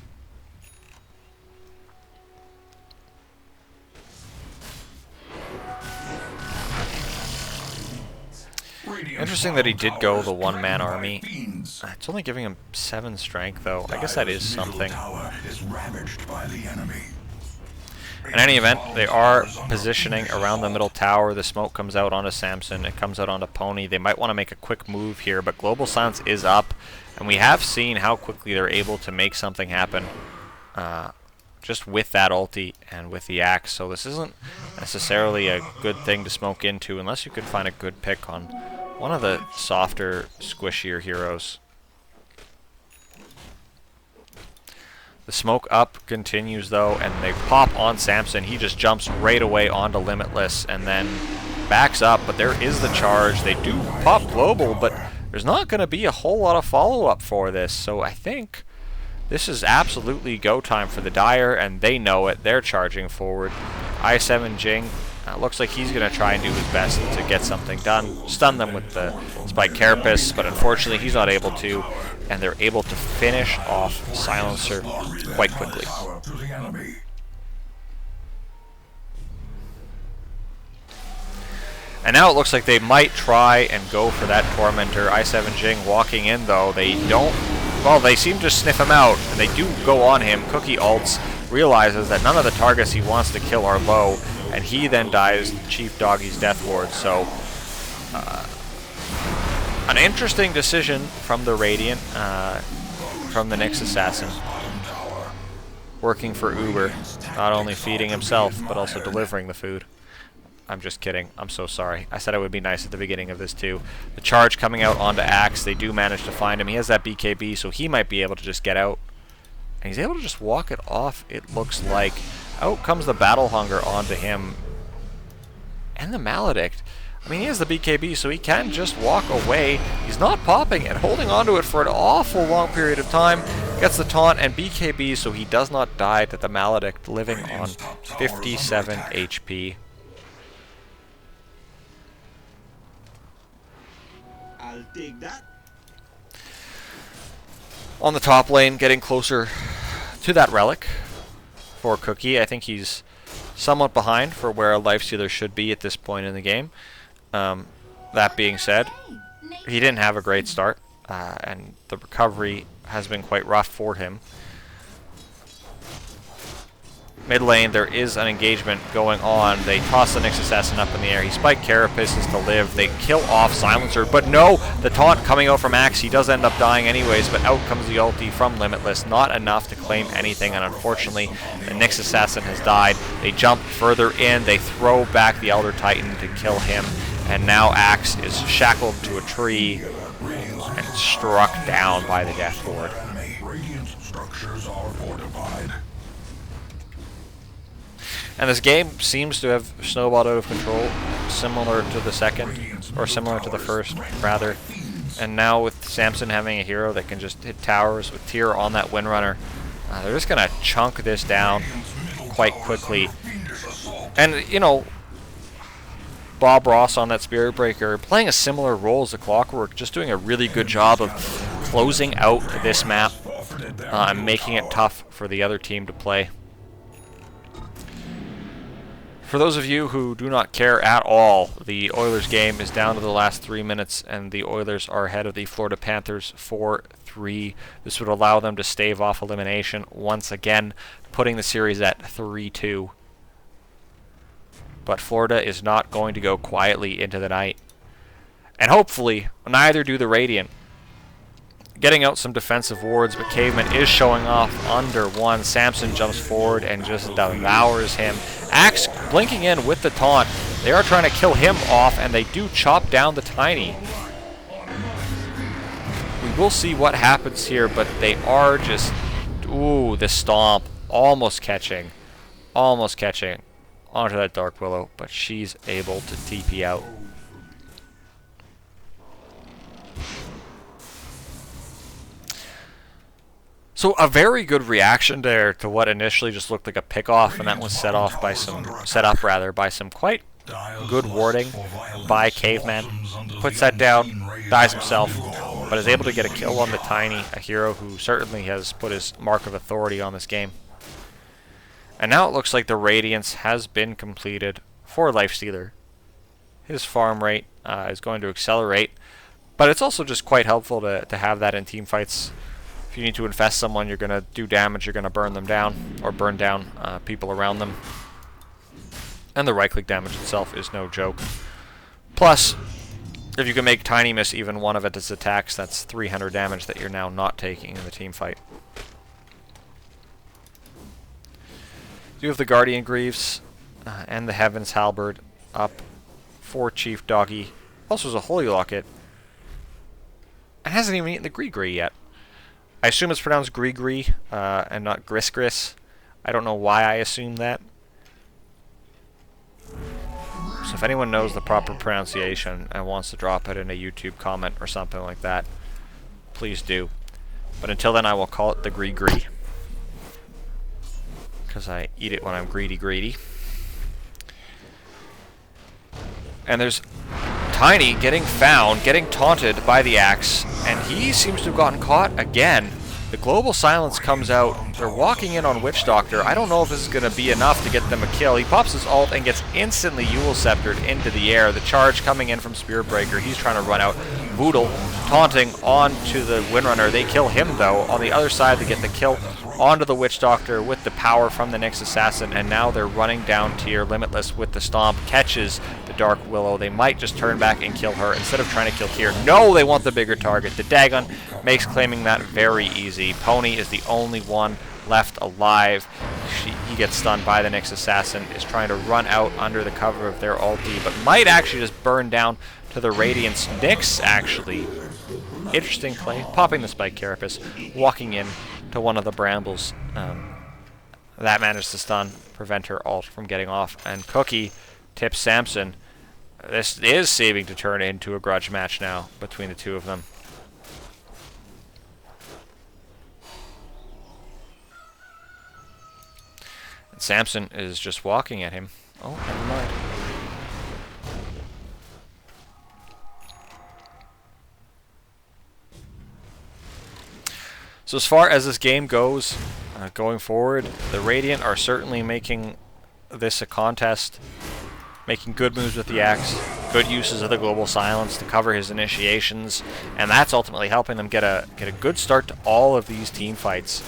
Interesting that he did go the one-man army. It's only giving him 7 strength, though. I guess that is something. In any event, they are positioning around the middle tower. The smoke comes out onto Sampson. It comes out onto Pony. They might want to make a quick move here, but Global Silence is up, and we have seen how quickly they're able to make something happen just with that ulti and with the Axe. So this isn't necessarily a good thing to smoke into unless you could find a good pick on one of the softer, squishier heroes. The smoke up continues though, and they pop on Sampson. He just jumps right away onto Limitless and then backs up, but there is the charge. They do pop global, but there's not going to be a whole lot of follow-up for this, so I think this is absolutely go time for the Dire, and they know it. They're charging forward. i7 Jing looks like he's going to try and do his best to get something done. Stun them with the Spike Carapace, but unfortunately he's not able to, and they're able to finish off Silencer quite quickly. And now it looks like they might try and go for that Tormentor. i7 Jing walking in though. They don't. Well, they seem to sniff him out, and they do go on him. Cookie ults, realizes that none of the targets he wants to kill are low, and he then dies Chief Doggy's Death Ward. So, an interesting decision from the Radiant, from the Nyx Assassin, working for Uber, not only feeding himself, but also delivering the food. I'm just kidding. I'm so sorry. I said I would be nice at the beginning of this too. The charge coming out onto Axe. They do manage to find him. He has that BKB, so he might be able to just get out. And he's able to just walk it off, it looks like. Out comes the Battle Hunger onto him. And the Maledict. I mean, he has the BKB, so he can just walk away. He's not popping it, holding onto it for an awful long period of time. Gets the taunt and BKB, so he does not die to the Maledict, living on 57 HP. I'll take that. On the top lane, getting closer to that relic for Cookie. I think he's somewhat behind for where a Lifestealer should be at this point in the game. That being said, he didn't have a great start, and the recovery has been quite rough for him. Mid lane, there is an engagement going on. They toss the Nyx Assassin up in the air. He spiked Carapaces to live. They kill off Silencer, but no! The taunt coming out from Axe. He does end up dying anyways, but out comes the ulti from Limitless. Not enough to claim anything, and unfortunately, the Nyx Assassin has died. They jump further in. They throw back the Elder Titan to kill him, and now Axe is shackled to a tree and struck down by the Death Lord. Radiant structures are fortified. And this game seems to have snowballed out of control, similar to the second, or similar to the first, rather. And now with Sampson having a hero that can just hit towers with Tyr on that Windrunner, they're just going to chunk this down quite quickly. And, you know, Bob Ross on that Spirit Breaker, playing a similar role as the Clockwork, just doing a really good job of closing out this map and making it tough for the other team to play. For those of you who do not care at all, the Oilers game is down to the last 3 minutes, and the Oilers are ahead of the Florida Panthers 4-3. This would allow them to stave off elimination once again, putting the series at 3-2. But Florida is not going to go quietly into the night. And hopefully, neither do the Radiant. Getting out some defensive wards, but Caveman is showing off under one. Sampson jumps forward and just devours him. Axe blinking in with the taunt. They are trying to kill him off, and they do chop down the Tiny. We will see what happens here, but they are just... Ooh, the stomp. Almost catching onto that Dark Willow, but she's able to TP out. So a very good reaction there to what initially just looked like a pickoff, and that was set up by some quite good warding by Caveman. Puts that down, dies himself, but is able to get a kill on the Tiny, a hero who certainly has put his mark of authority on this game. And now it looks like the Radiance has been completed for Lifestealer. His farm rate is going to accelerate, but it's also just quite helpful to have that in team fights. If you need to infest someone, you're going to do damage, you're going to burn them down, or burn down people around them. And the right-click damage itself is no joke. Plus, if you can make Tiny miss even one of its attacks, that's 300 damage that you're now not taking in the team fight. You have the Guardian Greaves and the Heaven's Halberd up for Chief Doggy. Also has a Holy Locket. And hasn't even eaten the Gree yet. I assume it's pronounced Gree and not Gris. I don't know why I assumed that. So if anyone knows the proper pronunciation and wants to drop it in a YouTube comment or something like that, please do. But until then, I will call it the Gree. Because I eat it when I'm greedy. And there's Tiny getting found, getting taunted by the Axe, and he seems to have gotten caught again. The Global Silence comes out. They're walking in on Witch Doctor. I don't know if this is going to be enough to get them a kill. He pops his ult and gets instantly Eul Sceptered into the air. The charge coming in from Spirit Breaker. He's trying to run out. Voodal taunting onto the Windrunner. They kill him, though. On the other side, they get the kill onto the Witch Doctor with the power from the Nyx Assassin, and now they're running down Tyr. Limitless with the stomp catches the Dark Willow. They might just turn back and kill her instead of trying to kill Tyr. No, they want the bigger target. The Dagon makes claiming that very easy. Pony is the only one left alive. he gets stunned by the Nyx Assassin, is trying to run out under the cover of their ulti, but might actually just burn down to the Radiance. Nyx actually, interesting play, popping the Spike Carapace, walking in to one of the Brambles. That managed to stun, prevent her ult from getting off, and Cookie tips Sampson. This is seeming to turn into a grudge match now between the two of them. And Sampson is just walking at him. Oh, never mind. So as far as this game goes, going forward, the Radiant are certainly making this a contest, making good moves with the axe, good uses of the global silence to cover his initiations, and that's ultimately helping them get a good start to all of these team fights.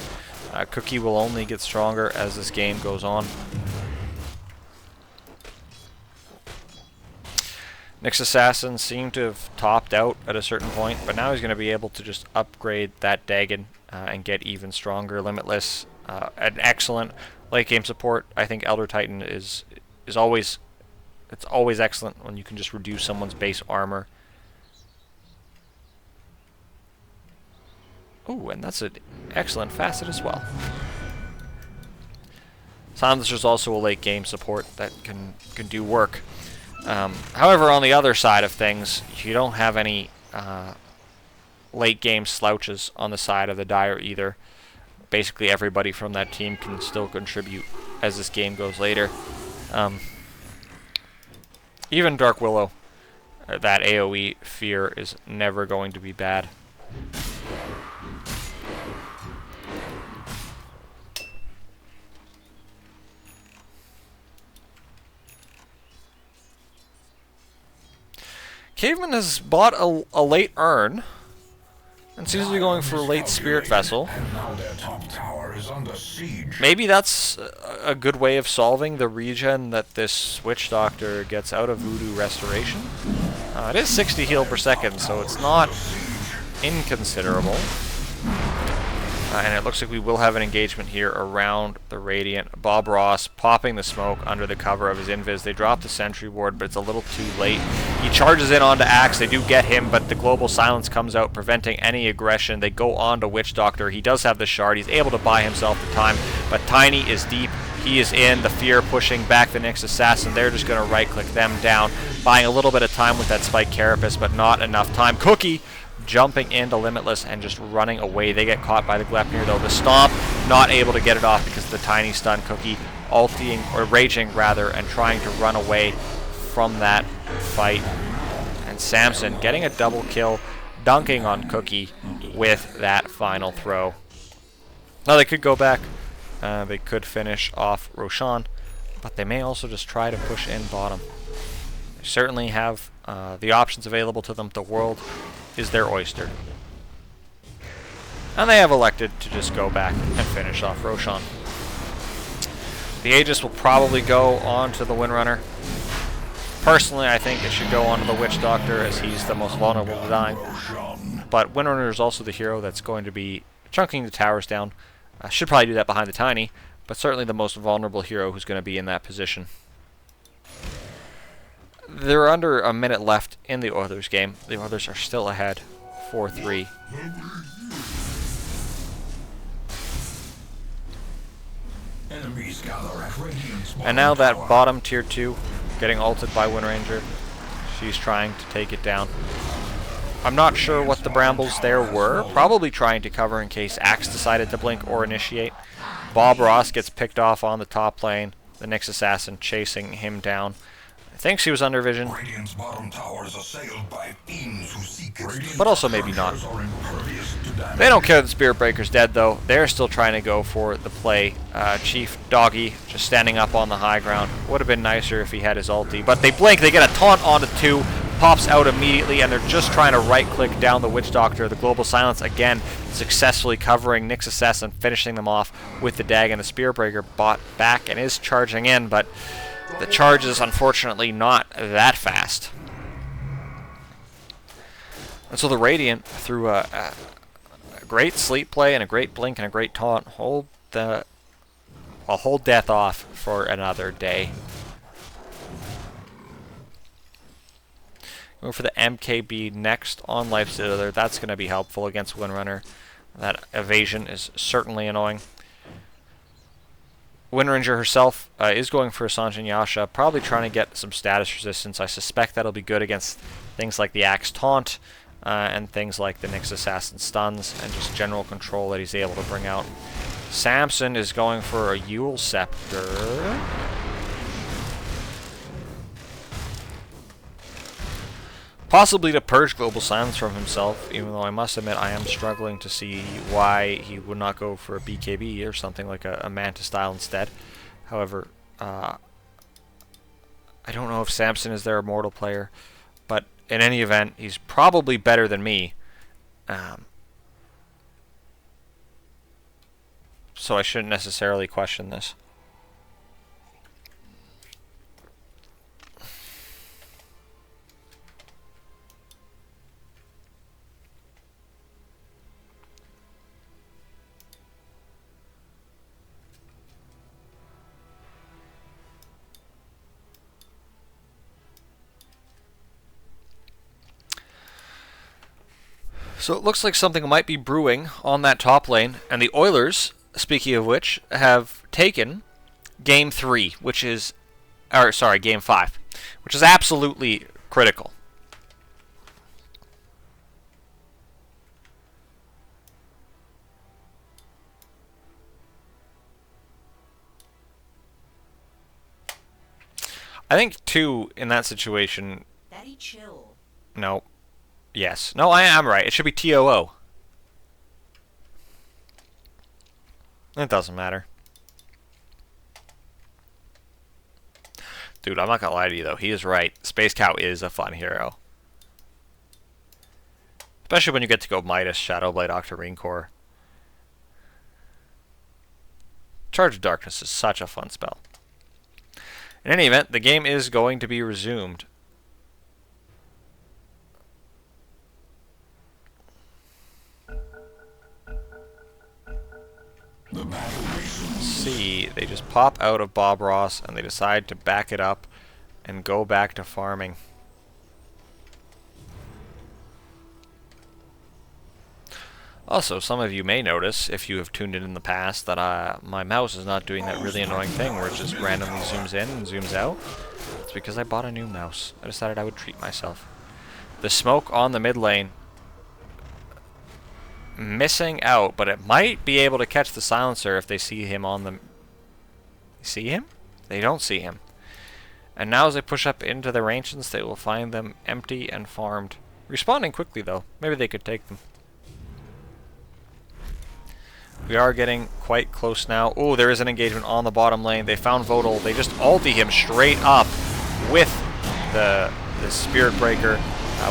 Cookie will only get stronger as this game goes on. Nyx Assassin seemed to have topped out at a certain point, but now he's going to be able to just upgrade that Dagon and get even stronger. Limitless, an excellent late game support. I think Elder Titan is always, it's always excellent when you can just reduce someone's base armor. Ooh, and that's an excellent facet as well. Silencer's also a late game support that can do work. However, on the other side of things, you don't have any late game slouches on the side of the Dire either. Basically everybody from that team can still contribute as this game goes later. Even Dark Willow, that AoE fear is never going to be bad. Caveman has bought a late urn and seems to be going for a late spirit vessel. Maybe that's a good way of solving the regen that this Witch Doctor gets out of Voodoo Restoration. It is 60 heal per second, so it's not inconsiderable. And it looks like we will have an engagement here around the Radiant. Bob Ross popping the smoke under the cover of his invis. They drop the sentry ward, but it's a little too late. He charges in onto Axe. They do get him, but the global silence comes out, preventing any aggression. They go on to Witch Doctor. He does have the shard. He's able to buy himself the time, but Tiny is deep. He is in. The fear pushing back the Nyx Assassin. They're just going to right-click them down, buying a little bit of time with that Spike Carapace, but not enough time. Cookie jumping into Limitless and just running away. They get caught by the Glepnir though. The Stomp not able to get it off because of the tiny stun. Cookie ulting, or raging rather, and trying to run away from that fight. And Sampson getting a double kill, dunking on Cookie with that final throw. Now they could go back. They could finish off Roshan, but they may also just try to push in bottom. They certainly have the options available to them. The world is their oyster. And they have elected to just go back and finish off Roshan. The Aegis will probably go on to the Windrunner. Personally, I think it should go on to the Witch Doctor, as he's the most vulnerable to dying. But Windrunner is also the hero that's going to be chunking the towers down. Should probably do that behind the Tiny, but certainly the most vulnerable hero who's going to be in that position. They're under a minute left in the Oilers game. The Oilers are still ahead, 4-3. And now that bottom tier 2 getting ulted by Windranger. She's trying to take it down. I'm not sure what the Brambles there were. Probably trying to cover in case Axe decided to blink or initiate. Bob Ross gets picked off on the top lane. The Nyx Assassin chasing him down. Thinks he was under vision, but also maybe not. They don't care that Spirit Breaker's dead though. They're still trying to go for the play. Chief Doggy just standing up on the high ground. Would have been nicer if he had his ulti, but they blink. They get a taunt onto 2, pops out immediately, and they're just trying to right-click down the Witch Doctor. The Global Silence again successfully covering Nyx Assassin, finishing them off with the Dag, and the Spirit Breaker bought back and is charging in, but the charge is unfortunately not that fast. And so the Radiant, through a great sleep play and a great blink and a great taunt, hold the I'll hold death off for another day. Going for the MKB next on Lifestealer. That's going to be helpful against Windrunner. That evasion is certainly annoying. Windranger herself is going for Sanjin Yasha, probably trying to get some status resistance. I suspect that'll be good against things like the Axe Taunt and things like the Nyx Assassin Stuns and just general control that he's able to bring out. Sampson is going for a Yule Scepter. Possibly to purge Global Silence from himself, even though I must admit I am struggling to see why he would not go for a BKB or something like a Manta style instead. However, I don't know if Sampson is their immortal player, but in any event, he's probably better than me. So I shouldn't necessarily question this. So it looks like something might be brewing on that top lane, and the Oilers, speaking of which, have taken Game 3, which is, or sorry, Game 5, which is absolutely critical. I think 2 in that situation. Very chill. No. Yes. No, I am right. It should be TOO. It doesn't matter. Dude, I'm not gonna lie to you though. He is right. Space Cow is a fun hero. Especially when you get to go Midas, Shadowblade, Octarine Core. Charge of Darkness is such a fun spell. In any event, the game is going to be resumed. See, they just pop out of Bob Ross and they decide to back it up and go back to farming. Also, some of you may notice, if you have tuned in the past, that my mouse is not doing that really annoying thing where it just randomly zooms in and zooms out. It's because I bought a new mouse. I decided I would treat myself. The smoke on the mid lane missing out, but it might be able to catch the silencer if they see him on the... See him? They don't see him. And now as they push up into their ancients, they will find them empty and farmed. Responding quickly though. Maybe they could take them. We are getting quite close now. Oh, there is an engagement on the bottom lane. They found Vodal. They just ulti him straight up with the Spirit Breaker,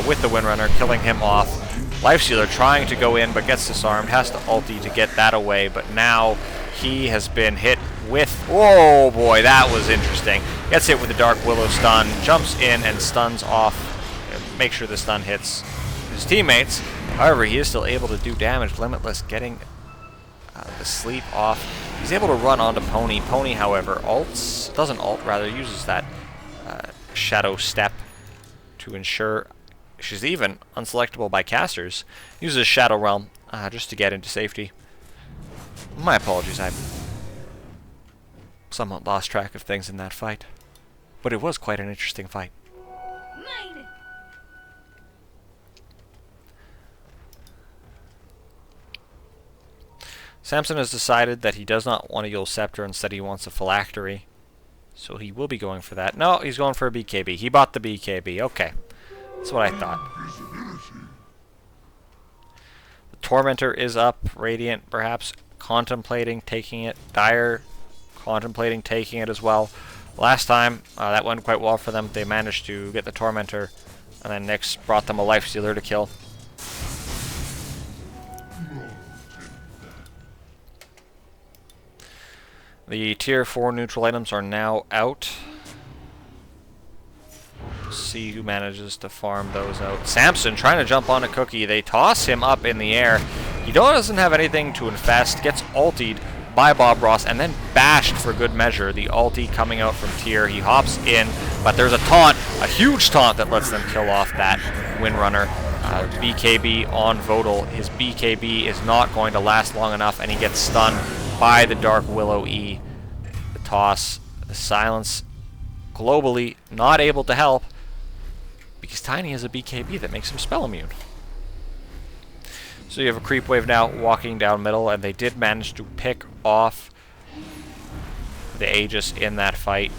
with the Windrunner, killing him off. Lifestealer trying to go in but gets disarmed, has to ulti to get that away, but now he has been hit with... Oh boy, that was interesting. Gets hit with the Dark Willow stun, jumps in and stuns off, make sure the stun hits his teammates. However, he is still able to do damage. Limitless getting the sleep off. He's able to run onto Pony. Pony, however, doesn't ult, rather uses that Shadow Step to ensure she's even unselectable by casters. Uses Shadow Realm just to get into safety. My apologies, I somewhat lost track of things in that fight. But it was quite an interesting fight. Mine. Sampson has decided that he does not want a Yule Scepter, instead he wants a Phylactery. So he will be going for that. No, he's going for a BKB. He bought the BKB. Okay. That's what I thought. The Tormentor is up. Radiant perhaps contemplating taking it. Dire contemplating taking it as well. Last time, that went quite well for them. They managed to get the Tormentor, and then Nyx brought them a Lifestealer to kill. The tier 4 neutral items are now out. See who manages to farm those out. Sampson trying to jump on a cookie. They toss him up in the air. He doesn't have anything to infest. Gets ultied by Bob Ross and then bashed for good measure. The ulti coming out from Tyr. He hops in, but there's a taunt, a huge taunt that lets them kill off that Windrunner. BKB on Vodal. His BKB is not going to last long enough, and he gets stunned by the Dark Willow E. The toss, the silence, globally not able to help because Tiny has a BKB that makes him spell immune. So you have a creep wave now walking down middle, and they did manage to pick off the Aegis in that fight.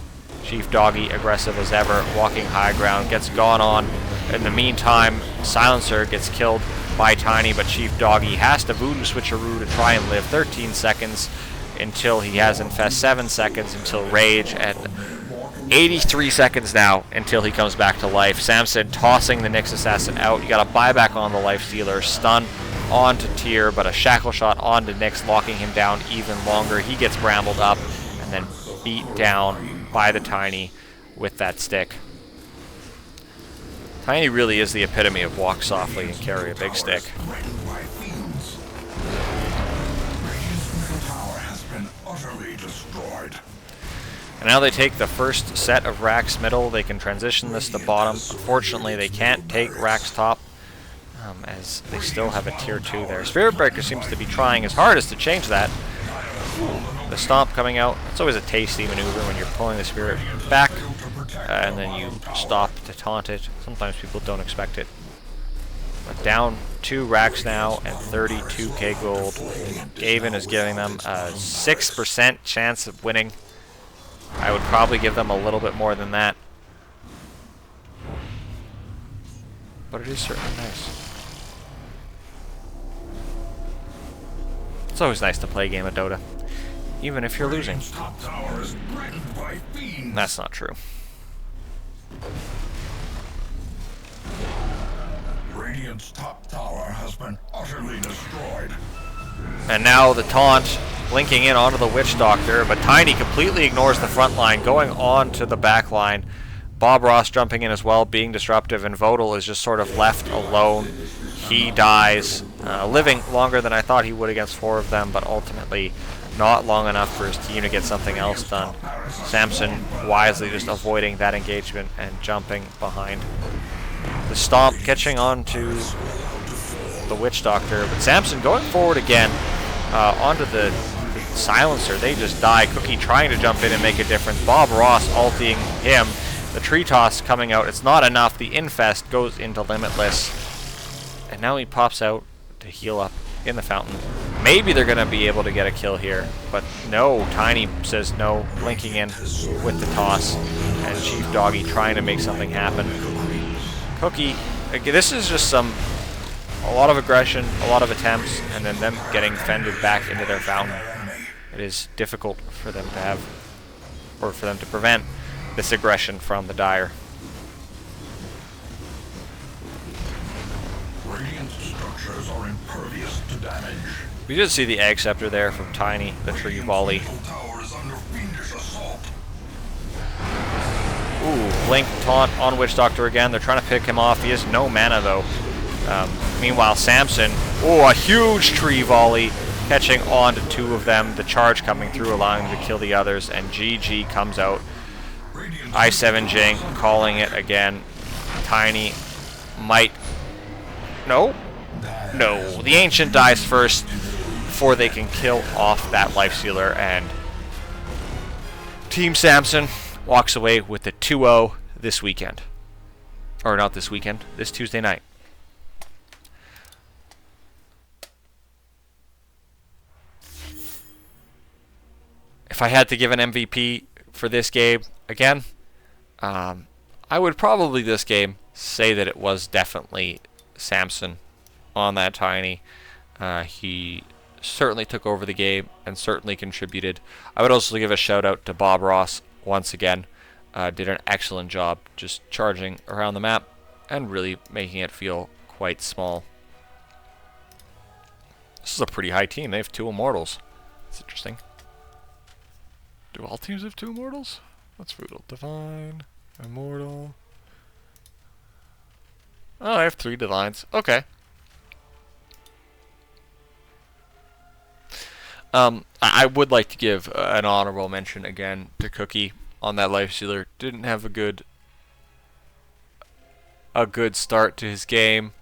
Chief Doggy, aggressive as ever, walking high ground, gets gone on. In the meantime, Silencer gets killed by Tiny, but Chief Doggy has to voodoo switcheroo to try and live. 13 seconds until he has Infest, 7 seconds until Rage, and 83 seconds now until he comes back to life. Sampson tossing the Nyx Assassin out. You got a buyback on the Lifestealer, stun onto Tyr, but a shackle shot onto Nyx, locking him down even longer. He gets brambled up and then beat down by the Tiny with that stick. Tiny really is the epitome of walk softly and carry a big stick. And now they take the first set of Rax middle. They can transition this to bottom. Unfortunately, they can't take Rax top, as they still have a tier 2 there. Spirit Breaker seems to be trying his hardest to change that. The stomp coming out. It's always a tasty maneuver when you're pulling the spirit back, and then you stop to taunt it. Sometimes people don't expect it. But down 2 racks now and 32k gold. Gavin is giving them a 6% chance of winning. I would probably give them a little bit more than that. But it is certainly nice. It's always nice to play a game of Dota, even if you're losing. That's not true. Radiant's top tower has been utterly destroyed. And now the taunt blinking in onto the Witch Doctor, but Tiny completely ignores the front line, going on to the back line. Bob Ross jumping in as well, being disruptive, and Vodal is just sort of left alone. He dies, living longer than I thought he would against 4 of them, but ultimately not long enough for his team to get something else done. Sampson wisely just avoiding that engagement and jumping behind. The stomp catching on to the Witch Doctor, but Sampson going forward again onto the Silencer. They just die. Cookie trying to jump in and make a difference. Bob Ross ulting him. The tree toss coming out. It's not enough. The Infest goes into Limitless. And now he pops out to heal up in the fountain. Maybe they're going to be able to get a kill here. But no. Tiny says no. Blinking in with the toss. And Chief Doggy trying to make something happen. Cookie. This is just a lot of aggression, a lot of attempts, and then them getting fended back into their fountain. It is difficult for them to have, or for them to prevent this aggression from the Dire. Radiant structures are impervious to damage. We did see the Egg Scepter there from Tiny, the tree volley. Tower is under fiendish assault. Ooh, Blink taunt on Witch Doctor again. They're trying to pick him off. He has no mana though. Meanwhile, Sampson, a huge tree volley, catching on to 2 of them. The charge coming through, allowing them to kill the others, and GG comes out. I7 Jing calling it again. Tiny might... No. The Ancient dies first before they can kill off that Lifestealer, and Team Sampson walks away with the 2-0 this weekend. Or not this weekend, this Tuesday night. If I had to give an MVP for this game, again, I would probably this game say that it was definitely Sampson on that Tiny. He certainly took over the game and certainly contributed. I would also give a shout out to Bob Ross once again. Did an excellent job just charging around the map and really making it feel quite small. This is a pretty high team. They have 2 Immortals. That's interesting. Do all teams have 2 Immortals? That's brutal. Divine, Immortal. Oh, I have 3 Divines. Okay. I would like to give an honorable mention again to Cookie on that lifestealer. Didn't have a good start to his game,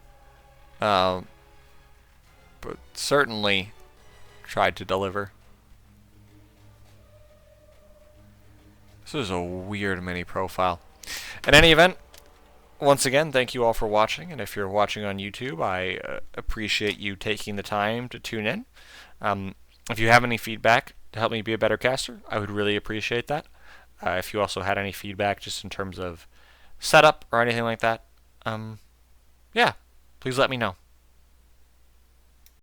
um, but certainly tried to deliver. This is a weird mini profile. In any event, once again, thank you all for watching, and if you're watching on YouTube, I appreciate you taking the time to tune in. If you have any feedback to help me be a better caster, I would really appreciate that. If you also had any feedback just in terms of setup or anything like that, yeah, please let me know.